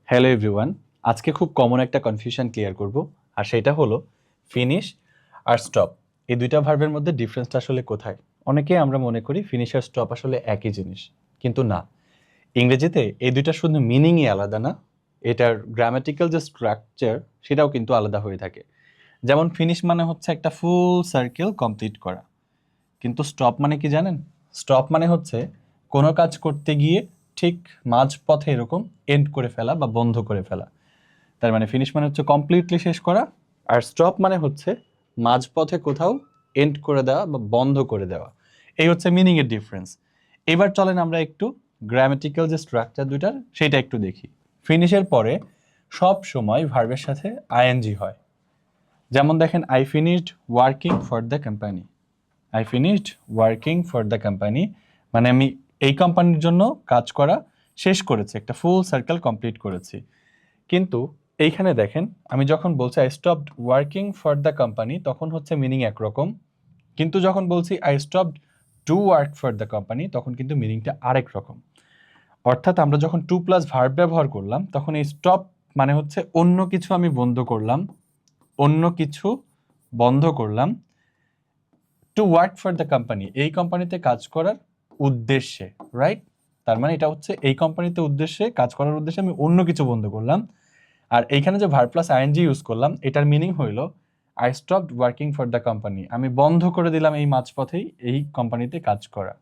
Hello everyone, আজকে খুব common একটা কনফিউশন ক্লিয়ার করব, আর সেটা হলো ফিনিশ আর স্টপ। এই দুইটা ভার্বের মধ্যে ডিফারেন্সটা আসলে কোথায়? অনেকে আমরা মনে করি ফিনিশ আর স্টপ আসলে একই জিনিস, কিন্তু না। ইংরেজিতে এই দুইটা শুধু মিনিংই আলাদা না, এটার গ্রামাটিক্যাল যে স্ট্রাকচার সেটাও কিন্তু আলাদা হয়ে থাকে। যেমন ফিনিশ মানে হচ্ছে একটা ফুল সার্কেল কমপ্লিট করা, কিন্তু স্টপ মানে কি জানেন? স্টপ মানে হচ্ছে কোনো কাজ করতে গিয়ে ঠিক মাঝপথে এরকম এন্ড করে ফেলা বা বন্ধ করে ফেলা। তার মানে ফিনিশ মানে হচ্ছে কমপ্লিটলি শেষ করা, আর স্টপ মানে হচ্ছে মাঝপথে কোথাও এন্ড করে দেওয়া বা বন্ধ করে দেওয়া। এই হচ্ছে মিনিং এর ডিফারেন্স। এবার চলেন আমরা একটু গ্রামাটিক্যাল যে স্ট্রাকচার দুইটার সেটা একটু দেখি। ফিনিশের পরে সব সময় ভার্বের সাথে আইএনজি হয়। যেমন দেখেন, I finished working for the company. I finished working for the company মানে আমি এই কোম্পানির জন্য কাজ করা শেষ করেছি, একটা ফুল সার্কেল কমপ্লিট করেছি। কিন্তু এইখানে দেখেন, আমি যখন বলছি I stopped working for the company তখন হচ্ছে মিনিং একরকম, কিন্তু যখন বলছি I stopped to work for the company তখন কিন্তু মিনিংটা আরেক রকম। অর্থাৎ আমরা যখন টু প্লাস ভার্ব ব্যবহার করলাম তখন এই স্টপ মানে হচ্ছে অন্য কিছু আমি বন্ধ করলাম, অন্য কিছু বন্ধ করলাম to work for the company, এই কোম্পানিতে কাজ করার উদ্দেশ্যে, রাইট? তার মানে এটা হচ্ছে এই কোম্পানিতে উদ্দেশ্যে কাজ করার উদ্দেশ্যে আমি অন্য কিছু বন্ধ করলাম। আর এইখানে যে ভার্ব প্লাস আইএনজি ইউজ করলাম, এটার মিনিং হইল I stopped working for the company, আমি বন্ধ করে দিলাম এই মাঝপথেই এই কোম্পানিতে কাজ করা।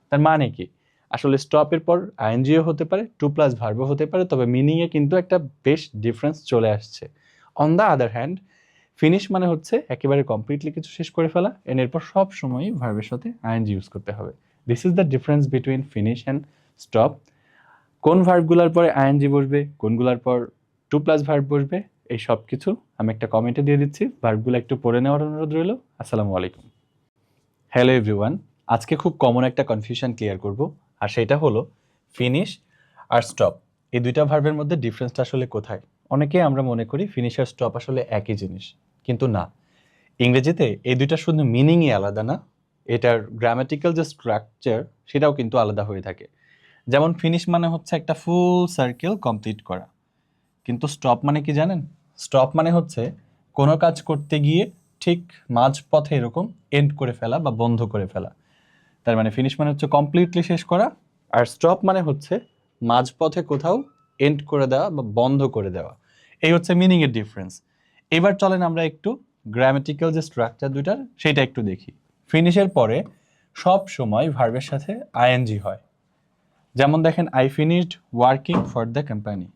তার মানে কি? আসলে স্টপের পর আইএনজিও হতে পারে, টু প্লাস ভার্বও হতে পারে, তবে মিনিংয়ে কিন্তু একটা বেশ ডিফারেন্স চলে আসছে। On the other hand, finish মানে হচ্ছে একেবারে কমপ্লিটলি কিছু শেষ করে ফেলা, এরপর সব সময়ই ভার্বের সাথে আইএনজি ইউজ করতে হবে। This is the difference between finish and stop. কোন ভার্বগুলোর পরে আইএনজি বসবে, কোনগুলোর পর টু প্লাস ভার্ব বসবে, এই সব কিছু আমি একটা কমেন্টে দিয়ে দিচ্ছি। ভার্বগুলো একটু পড়ে নেওয়ার অনুরোধ রইল। আসসালামু আলাইকুম। হ্যালো এভরিওয়ান, আজকে খুব কমন একটা কনফিউশন ক্লিয়ার করব, আর সেটা হলো ফিনিশ আর স্টপ। এই দুইটা ভার্বের মধ্যে ডিফারেন্সটা আসলে কোথায়? অনেকে আমরা মনে করি ফিনিশ আর স্টপ আসলে একই জিনিস, কিন্তু না। ইংরেজিতে এই দুইটা শুধু মিনিংই আলাদা না, এটার গ্রামাটিক্যাল যে স্ট্রাকচার সেটাও কিন্তু আলাদা হয়ে থাকে। যেমন ফিনিশ মানে হচ্ছে একটা ফুল সার্কেল কমপ্লিট করা, কিন্তু স্টপ মানে কি জানেন? স্টপ মানে হচ্ছে কোনো কাজ করতে গিয়ে ঠিক মাঝপথে এরকম এন্ড করে ফেলা বা বন্ধ করে ফেলা। তার মানে ফিনিশ মানে হচ্ছে কমপ্লিটলি শেষ করা, আর স্টপ মানে হচ্ছে মাঝপথে কোথাও এন্ড করে দেওয়া বা বন্ধ করে দেওয়া। এই হচ্ছে মিনিং এর ডিফারেন্স। এবার চলেন আমরা একটু গ্রামাটিক্যাল যে স্ট্রাকচার দুইটার সেটা একটু দেখি। ফিনিশের পরে সব সময় ভার্বের সাথে আইএনজি হয়। যেমন দেখেন, I finished working for the company.